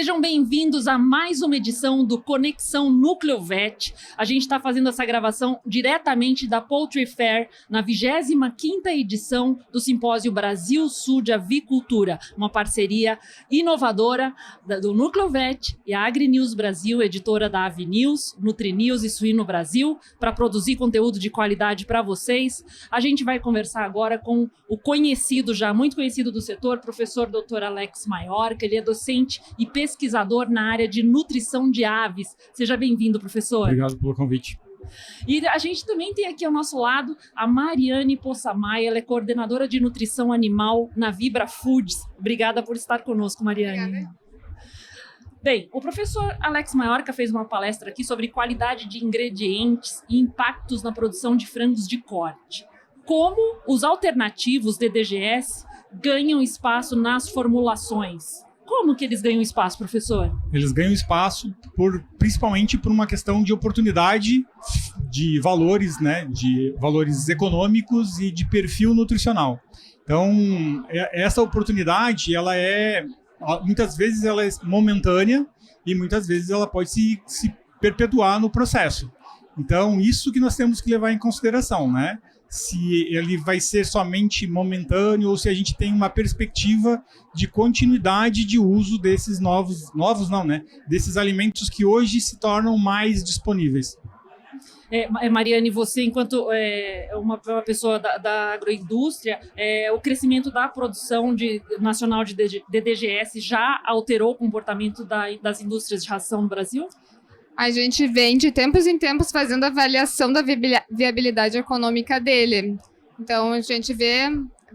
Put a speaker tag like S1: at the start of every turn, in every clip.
S1: Sejam bem-vindos a mais uma edição do Conexão Núcleo Vet. A gente está fazendo essa gravação diretamente da Poultry Fair, na 25ª edição do Simpósio Brasil Sul de Avicultura, uma parceria inovadora do Núcleo Vet e a AgriNews Brasil, editora da AviNews, NutriNews e Suíno Brasil, para produzir conteúdo de qualidade para vocês. A gente vai conversar agora com o conhecido, já muito conhecido do setor, professor Dr. Alex Maiorca. Ele é docente e pesquisador na área de nutrição de aves. Seja bem-vindo, professor.
S2: Obrigado pelo convite.
S1: E a gente também tem aqui ao nosso lado a Mariane Poçamay. Ela é coordenadora de nutrição animal na Vibra Foods. Obrigada por estar conosco, Mariane.
S3: Obrigada.
S1: Bem, o professor Alex Maiorca fez uma palestra aqui sobre qualidade de ingredientes e impactos na produção de frangos de corte. Como os alternativos DDGS ganham espaço nas formulações? Como que eles ganham espaço, professor?
S2: Eles ganham espaço principalmente por uma questão de oportunidade de valores, né, de valores econômicos e de perfil nutricional. Então, essa oportunidade, muitas vezes ela é momentânea e muitas vezes ela pode se perpetuar no processo. Então, isso que nós temos que levar em consideração, né? Se ele vai ser somente momentâneo ou se a gente tem uma perspectiva de continuidade de uso desses desses alimentos que hoje se tornam mais disponíveis.
S1: Mariane, você, enquanto uma pessoa da agroindústria, o crescimento da produção nacional de DDGS já alterou o comportamento das indústrias de ração no Brasil?
S3: A gente vem de tempos em tempos fazendo avaliação da viabilidade econômica dele. Então, a gente vê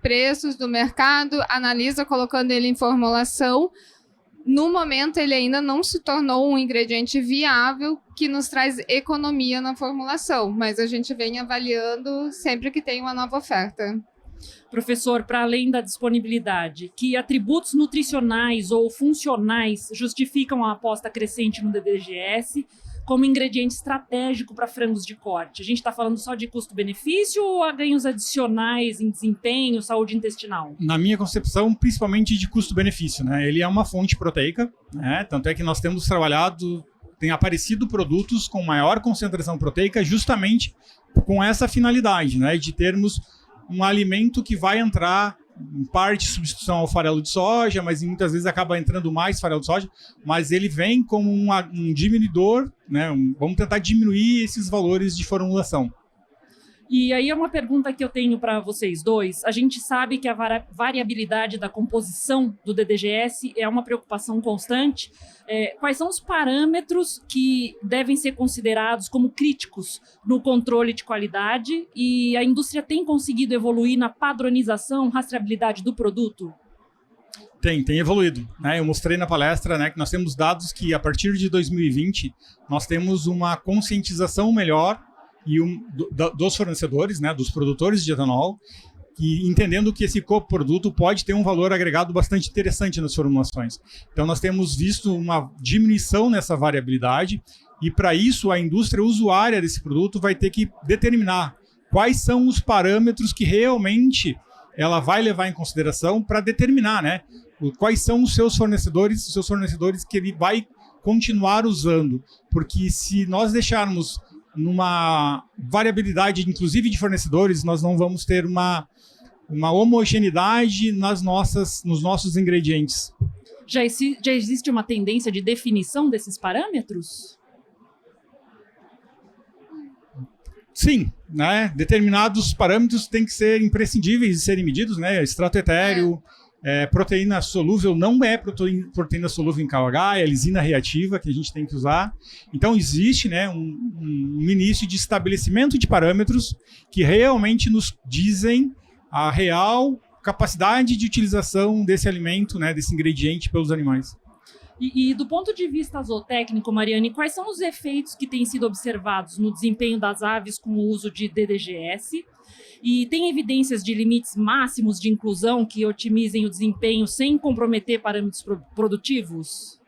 S3: preços do mercado, analisa colocando ele em formulação. No momento, ele ainda não se tornou um ingrediente viável que nos traz economia na formulação, mas a gente vem avaliando sempre que tem uma nova oferta.
S1: Professor, para além da disponibilidade, que atributos nutricionais ou funcionais justificam a aposta crescente no DDGS como ingrediente estratégico para frangos de corte? A gente está falando só de custo-benefício ou há ganhos adicionais em desempenho, saúde intestinal?
S2: Na minha concepção, principalmente de custo-benefício, né? Ele é uma fonte proteica, né? Tanto é que nós temos tem aparecido produtos com maior concentração proteica justamente com essa finalidade, né? De termos um alimento que vai entrar em parte substituição ao farelo de soja, mas muitas vezes acaba entrando mais farelo de soja, mas ele vem como um diminuidor, né? Vamos tentar diminuir esses valores de formulação.
S1: E aí é uma pergunta que eu tenho para vocês dois. A gente sabe que a variabilidade da composição do DDGS é uma preocupação constante. Quais são os parâmetros que devem ser considerados como críticos no controle de qualidade? E a indústria tem conseguido evoluir na padronização, rastreabilidade do produto?
S2: Tem evoluído, né? Eu mostrei na palestra, né, que nós temos dados que a partir de 2020 nós temos uma conscientização melhor dos fornecedores, né, dos produtores de etanol, e entendendo que esse coproduto pode ter um valor agregado bastante interessante nas formulações. Então, nós temos visto uma diminuição nessa variabilidade e, para isso, a indústria usuária desse produto vai ter que determinar quais são os parâmetros que realmente ela vai levar em consideração para determinar, né, quais são os seus fornecedores que ele vai continuar usando. Porque se nós deixarmos numa variabilidade, inclusive de fornecedores, nós não vamos ter uma homogeneidade nos nossos ingredientes.
S1: Já existe uma tendência de definição desses parâmetros?
S2: Sim, né? Determinados parâmetros têm que ser imprescindíveis de serem medidos, né? Extrato etéreo, proteína solúvel não é proteína solúvel em KOH, é a lisina reativa que a gente tem que usar. Então existe, né, um início de estabelecimento de parâmetros que realmente nos dizem a real capacidade de utilização desse alimento, né, desse ingrediente pelos animais.
S1: E do ponto de vista zootécnico, Mariane, quais são os efeitos que têm sido observados no desempenho das aves com o uso de DDGS? E tem evidências de limites máximos de inclusão que otimizem o desempenho sem comprometer parâmetros produtivos?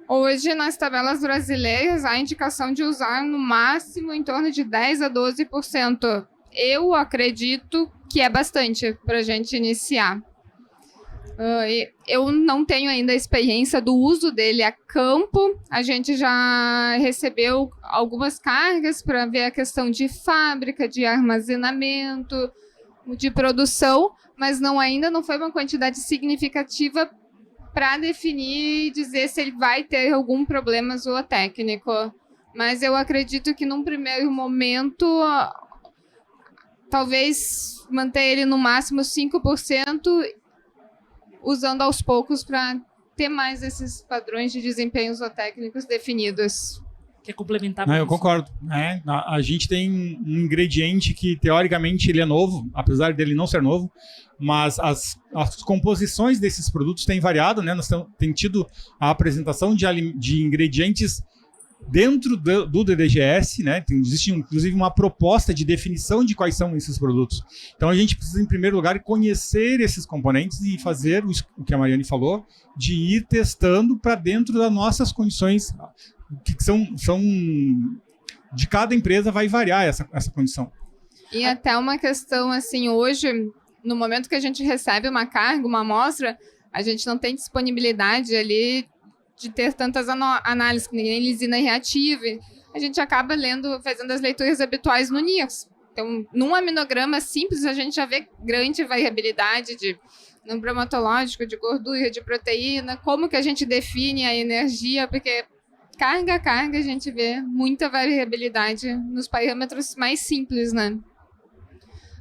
S3: Hoje, nas tabelas brasileiras, há indicação de usar no máximo em torno de 10% a 12%. Eu acredito que é bastante para a gente iniciar. Eu não tenho ainda a experiência do uso dele a campo. A gente já recebeu algumas cargas para ver a questão de fábrica, de armazenamento, de produção, mas ainda não foi uma quantidade significativa para definir e dizer se ele vai ter algum problema zootécnico. Mas eu acredito que num primeiro momento, talvez manter ele no máximo 5%, usando aos poucos para ter mais esses padrões de desempenho zootécnicos definidos.
S1: Quer complementar?
S2: Eu concordo. A gente tem um ingrediente que, teoricamente, ele é novo, apesar dele não ser novo, mas as composições desses produtos têm variado, né? Nós temos tido a apresentação de ingredientes dentro do DDGS, né? Existe inclusive uma proposta de definição de quais são esses produtos. Então a gente precisa, em primeiro lugar, conhecer esses componentes e fazer o que a Mariane falou, de ir testando para dentro das nossas condições, que são de cada empresa vai variar essa condição.
S3: E até uma questão assim, hoje, no momento que a gente recebe uma carga, uma amostra, a gente não tem disponibilidade ali de ter tantas análises, que nem lisina reativa. A gente acaba fazendo as leituras habituais no NIRS. Então, num aminograma simples, a gente já vê grande variabilidade no bromatológico, de gordura, de proteína, como que a gente define a energia, porque carga a carga a gente vê muita variabilidade nos parâmetros mais simples, né?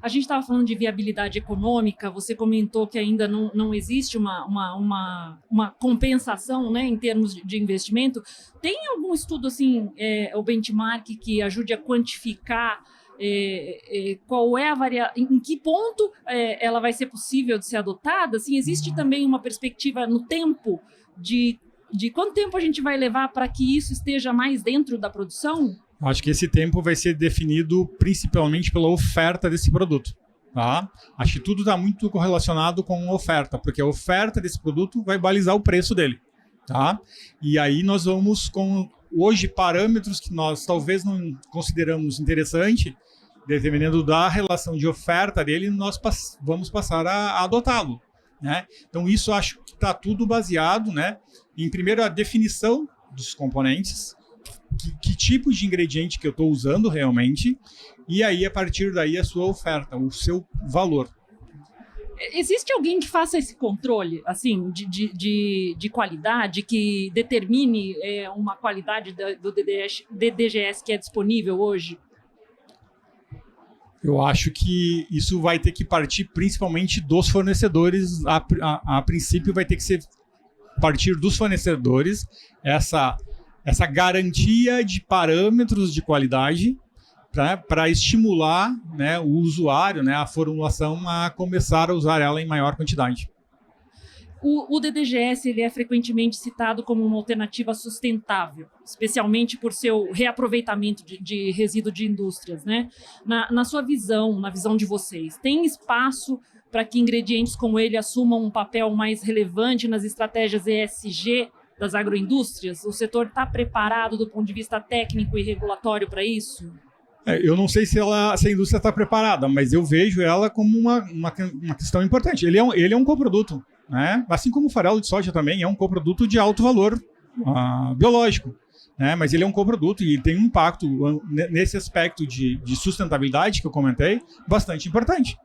S1: A gente estava falando de viabilidade econômica, você comentou que ainda não existe uma compensação, né, em termos de investimento. Tem algum estudo, assim, o benchmark, que ajude a quantificar qual é em que ponto ela vai ser possível de ser adotada? Assim, existe também uma perspectiva no tempo de quanto tempo a gente vai levar para que isso esteja mais dentro da produção?
S2: Acho que esse tempo vai ser definido principalmente pela oferta desse produto. Tá? Acho que tudo está muito correlacionado com a oferta, porque a oferta desse produto vai balizar o preço dele. Tá? E aí nós vamos com, hoje, parâmetros que nós talvez não consideramos interessante, dependendo da relação de oferta dele, nós vamos passar a adotá-lo. Né? Então isso acho que está tudo baseado, né, em, primeiro, a definição dos componentes, que tipo de ingrediente que eu estou usando realmente, e aí, a partir daí, a sua oferta, o seu valor.
S1: Existe alguém que faça esse controle, assim, de qualidade, que determine uma qualidade do DDGS que é disponível hoje?
S2: Eu acho que isso vai ter que partir principalmente dos fornecedores. A princípio, vai ter que ser partir dos fornecedores essa garantia de parâmetros de qualidade para estimular, né, o usuário, né, a formulação a começar a usar ela em maior quantidade.
S1: O DDGS ele é frequentemente citado como uma alternativa sustentável, especialmente por seu reaproveitamento de resíduo de indústrias, né? Na sua visão, na visão de vocês, tem espaço para que ingredientes como ele assumam um papel mais relevante nas estratégias ESG das agroindústrias? O setor está preparado do ponto de vista técnico e regulatório para isso?
S2: Eu não sei se a indústria está preparada, mas eu vejo ela como uma questão importante. Ele é um coproduto, né? Assim como o farelo de soja também é um coproduto de alto valor biológico, né? Mas ele é um coproduto e tem um impacto nesse aspecto de sustentabilidade que eu comentei, bastante importante.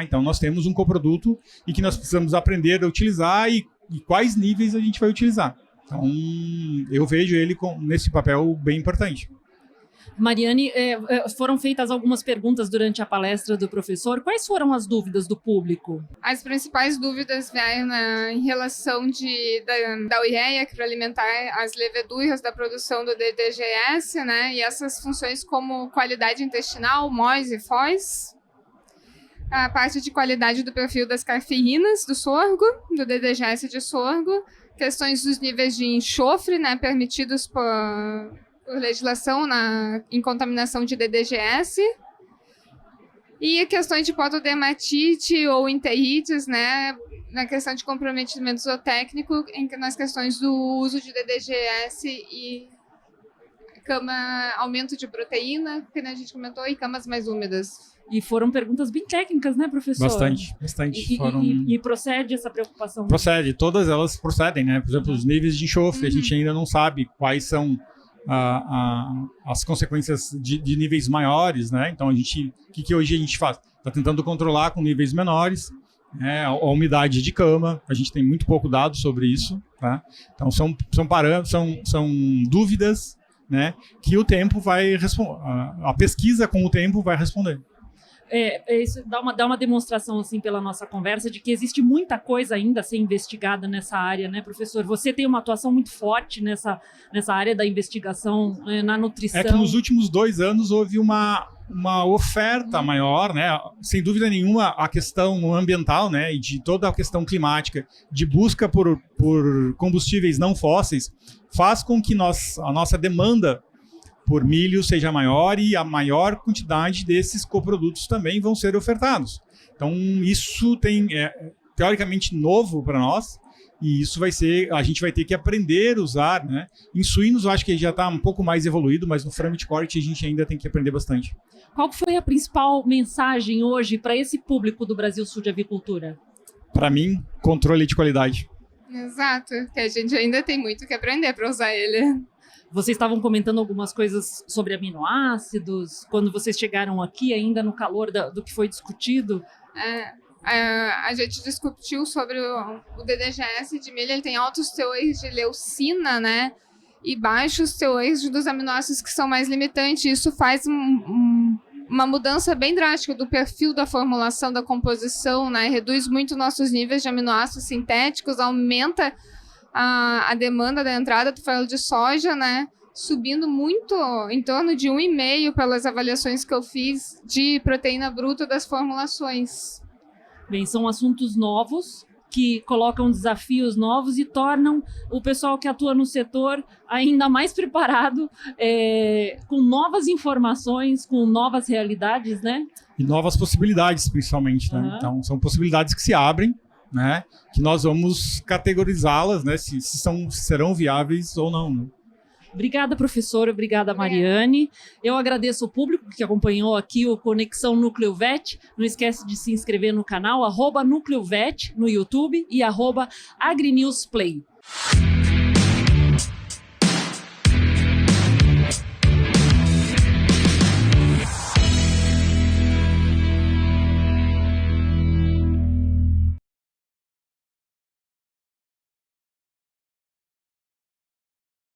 S2: Então nós temos um coproduto e que nós precisamos aprender a utilizar e quais níveis a gente vai utilizar. Então eu vejo ele nesse papel bem importante.
S1: Mariane, foram feitas algumas perguntas durante a palestra do professor. Quais foram as dúvidas do público?
S3: As principais dúvidas vieram em relação da ureia, que para alimentar as leveduras da produção do DDGS, né? E essas funções como qualidade intestinal, MOS e FOS. A parte de qualidade do perfil das cafeínas do sorgo, do DDGS de sorgo. Questões dos níveis de enxofre, né, permitidos por legislação em contaminação de DDGS, e questões de pododermatite ou enterites, né, na questão de comprometimento zootécnico, nas questões do uso de DDGS e aumento de proteína, que a gente comentou, e camas mais úmidas.
S1: E foram perguntas bem técnicas, né, professor?
S2: Bastante.
S1: E procede essa preocupação?
S2: Procede, todas elas procedem, né? Por exemplo, os níveis de enxofre, a gente ainda não sabe quais são as consequências de níveis maiores, né? Então, o que hoje a gente faz? Está tentando controlar com níveis menores, né? A umidade de cama, a gente tem muito pouco dado sobre isso, tá? Então, são dúvidas, né, que o tempo vai responder, a pesquisa com o tempo vai responder.
S1: Isso dá uma demonstração, assim, pela nossa conversa, de que existe muita coisa ainda a ser investigada nessa área, né, professor? Você tem uma atuação muito forte nessa área da investigação, na nutrição.
S2: Que nos últimos 2 anos houve uma oferta maior, né? Sem dúvida nenhuma, a questão ambiental, né, e de toda a questão climática, de busca por combustíveis não fósseis, faz com que a nossa demanda por milho seja maior e a maior quantidade desses coprodutos também vão ser ofertados. Então, isso teoricamente novo para nós, e isso a gente vai ter que aprender a usar, né? Em suínos, eu acho que já está um pouco mais evoluído, mas no frango de corte a gente ainda tem que aprender bastante.
S1: Qual foi a principal mensagem hoje para esse público do Brasil Sul de Avicultura?
S2: Para mim, controle de qualidade.
S3: Exato, que a gente ainda tem muito que aprender para usar ele.
S1: Vocês estavam comentando algumas coisas sobre aminoácidos, quando vocês chegaram aqui, ainda no calor do que foi discutido.
S3: A gente discutiu sobre o DDGS de milho, ele tem altos teores de leucina, né? E baixos teores dos aminoácidos que são mais limitantes. Isso faz uma mudança bem drástica do perfil da formulação, da composição, né? Reduz muito nossos níveis de aminoácidos sintéticos, aumenta a demanda da entrada do farelo de soja, né? Subindo muito, em torno de 1,5 pelas avaliações que eu fiz de proteína bruta das formulações.
S1: Bem, são assuntos novos que colocam desafios novos e tornam o pessoal que atua no setor ainda mais preparado, com novas informações, com novas realidades, né? E
S2: novas possibilidades, principalmente, né? Então, são possibilidades que se abrem, né? Que nós vamos categorizá-las, né? Se serão viáveis ou não, né?
S1: Obrigada, professora. Obrigada, Mariane. Eu agradeço o público que acompanhou aqui o Conexão Núcleo Vet. Não esquece de se inscrever no canal @NúcleoVet no YouTube e @AgriNewsPlay.